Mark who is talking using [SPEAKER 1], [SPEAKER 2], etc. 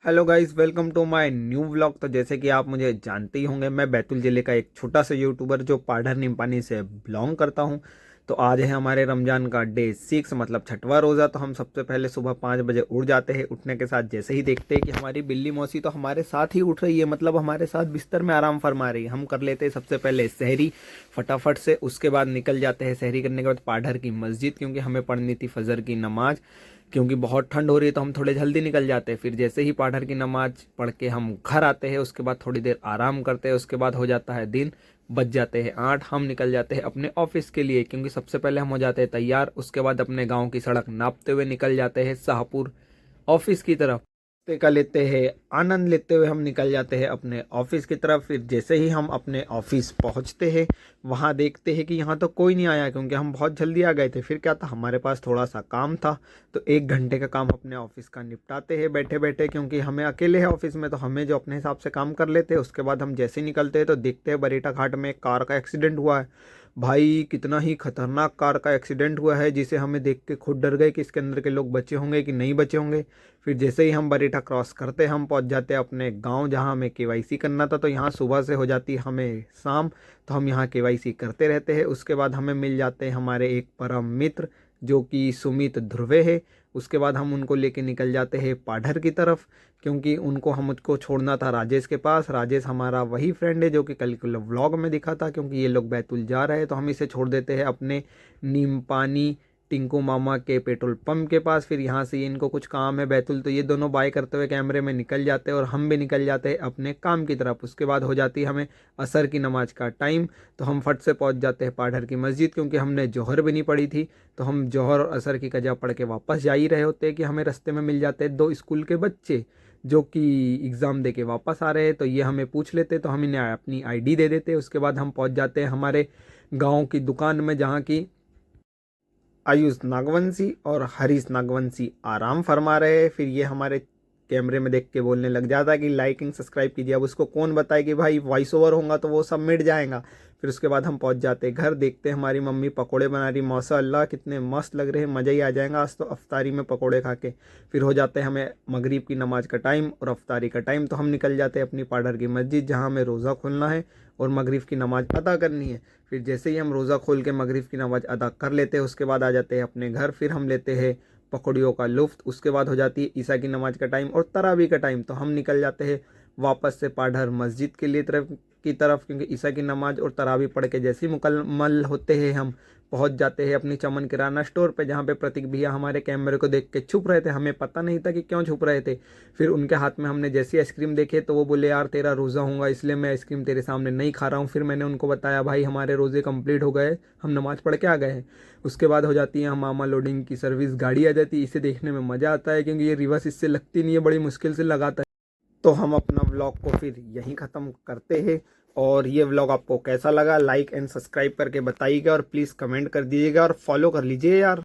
[SPEAKER 1] Hello guys, welcome to my new vlog. तो जैसे कि आप मुझे जानते ही होंगे, मैं बैतूल ज़िले का एक छोटा सा यूट्यूबर जो पाढ़र निम्पानी से बिलोंग करता हूं। तो आज है हमारे रमज़ान का डे 6, मतलब छठवां रोज़ा। तो हम सबसे पहले सुबह 5 बजे उठ जाते हैं। उठने के साथ जैसे ही देखते हैं कि हमारी बिल्ली मौसी तो हमारे साथ ही उठ रही है, मतलब हमारे साथ बिस्तर में आराम फरमा रही है। हम कर लेते हैं सबसे पहले सहरी फटाफट से। उसके बाद निकल जाते हैं सहरी करने के बाद पाढ़र की मस्जिद, क्योंकि हमें पढ़नी थी फजर की नमाज। क्योंकि बहुत ठंड हो रही है तो हम थोड़े जल्दी निकल जाते हैं। फिर जैसे ही पाठर की नमाज पढ़ के हम घर आते हैं, उसके बाद थोड़ी देर आराम करते हैं। उसके बाद हो जाता है दिन, बज जाते हैं 8। हम निकल जाते हैं अपने ऑफिस के लिए, क्योंकि सबसे पहले हम हो जाते हैं तैयार। उसके बाद अपने गाँव की सड़क नापते हुए निकल जाते हैं शाहपुर ऑफिस की तरफ। रास्ते का लेते हैं आनंद लेते हुए हम निकल जाते हैं अपने ऑफिस की तरफ। फिर जैसे ही हम अपने ऑफिस पहुंचते हैं, वहां देखते हैं कि यहाँ तो कोई नहीं आया, क्योंकि हम बहुत जल्दी आ गए थे। फिर क्या था, हमारे पास थोड़ा सा काम था, तो 1 घंटे का काम अपने ऑफिस का निपटाते हैं बैठे बैठे, क्योंकि हमें अकेले है ऑफिस में, तो हमें जो अपने हिसाब से काम कर लेते हैं। उसके बाद हम जैसे ही निकलते हैं तो देखते हैं बरेटा घाट में एक कार का एक्सीडेंट हुआ है। भाई कितना ही खतरनाक कार का एक्सीडेंट हुआ है, जिसे हमें देख के खुद डर गए कि इसके अंदर के लोग बचे होंगे कि नहीं बचे होंगे। फिर जैसे ही हम बरेठा क्रॉस करते हम पहुंच जाते अपने गांव, जहां हमें केवाईसी करना था। तो यहाँ सुबह से हो जाती हमें शाम, तो हम यहाँ केवाईसी करते रहते हैं। उसके बाद हमें मिल जाते हैं हमारे एक परम मित्र जो कि सुमित ध्रुवे है। उसके बाद हम उनको लेके निकल जाते हैं पाढ़र की तरफ, क्योंकि उनको हमको छोड़ना था राजेश के पास। राजेश हमारा वही फ्रेंड है जो कि कल के व्लॉग में दिखा था। क्योंकि ये लोग बैतूल जा रहे हैं तो हम इसे छोड़ देते हैं अपने नीम पानी टिंकू मामा के पेट्रोल पंप के पास। फिर यहाँ से इनको कुछ काम है बैतूल, तो ये दोनों बाय करते हुए कैमरे में निकल जाते हैं और हम भी निकल जाते हैं अपने काम की तरफ। उसके बाद हो जाती है हमें असर की नमाज का टाइम, तो हम फट से पहुँच जाते हैं पाढ़र की मस्जिद, क्योंकि हमने जौहर भी नहीं पढ़ी थी। तो हम जौहर और असर की कजा पढ़ के वापस जा ही रहे होते हैं कि हमें रास्ते में मिल जाते हैं 2 स्कूल के बच्चे जो कि एग्ज़ाम दे के वापस आ रहे हैं। तो ये हमें पूछ लेते, तो हम इन्हें अपनी आईडी दे देते। उसके बाद हम पहुंच जाते हैं हमारे गांव की दुकान में, जहां की आयुष नागवंशी और हरीश नागवंशी आराम फरमा रहे हैं। फिर ये हमारे कैमरे में देख के बोलने लग जाता है कि लाइकिंग सब्सक्राइब कीजिए। अब उसको कौन बताए कि भाई वॉइस ओवर होगा तो वो सब मिट जाएगा। फिर उसके बाद हम पहुंच जाते हैं घर, देखते हैं हमारी मम्मी पकोड़े बना रही। माशाअल्लाह कितने मस्त लग रहे हैं, मज़ा ही आ जाएगा आज तो अफ्तारी में पकोड़े खा के। फिर हो जाते हैं हमें मगरिब की नमाज का टाइम और अफ्तारी का टाइम, तो हम निकल जाते हैं अपनी पाड़र की मस्जिद, जहाँ हमें रोज़ा खोलना है और मगरिब की नमाज अदा करनी है। फिर जैसे ही हम रोज़ा खोल के मगरिब की नमाज अदा कर लेते हैं, उसके बाद आ जाते हैं अपने घर। फिर हम लेते हैं पकौड़ियों का लुफ्त। उसके बाद हो जाती है ईसा की नमाज का टाइम और तरावी का टाइम, तो हम निकल जाते हैं वापस से पाढ़र मस्जिद के लिए तरफ, क्योंकि ईसा की नमाज और तरावी पढ़ के जैसे ही मुकम्मल होते हैं हम पहुंच जाते हैं अपनी चमन किराना स्टोर पे, जहाँ पे प्रतीक भैया हमारे कैमरे को देख के छुप रहे थे। हमें पता नहीं था कि क्यों छुप रहे थे। फिर उनके हाथ में हमने जैसी आइसक्रीम देखे तो वो बोले यार तेरा रोज़ा होगा इसलिए मैं आइसक्रीम तेरे सामने नहीं खा रहा हूँ। फिर मैंने उनको बताया भाई हमारे रोज़े कंप्लीट हो गए, हम नमाज़ पढ़ के आ गए हैं। उसके बाद हो जाती है मामा लोडिंग की सर्विस गाड़ी आ जाती है। इसे देखने में मज़ा आता है, क्योंकि ये रिवर्स इससे लगती नहीं है, बड़ी मुश्किल से लगाता है। तो हम अपना व्लॉग को फिर यहीं ख़त्म करते हैं। और ये व्लॉग आपको कैसा लगा, लाइक एंड सब्सक्राइब करके बताइएगा और प्लीज़ कमेंट कर दीजिएगा और फॉलो कर लीजिए यार।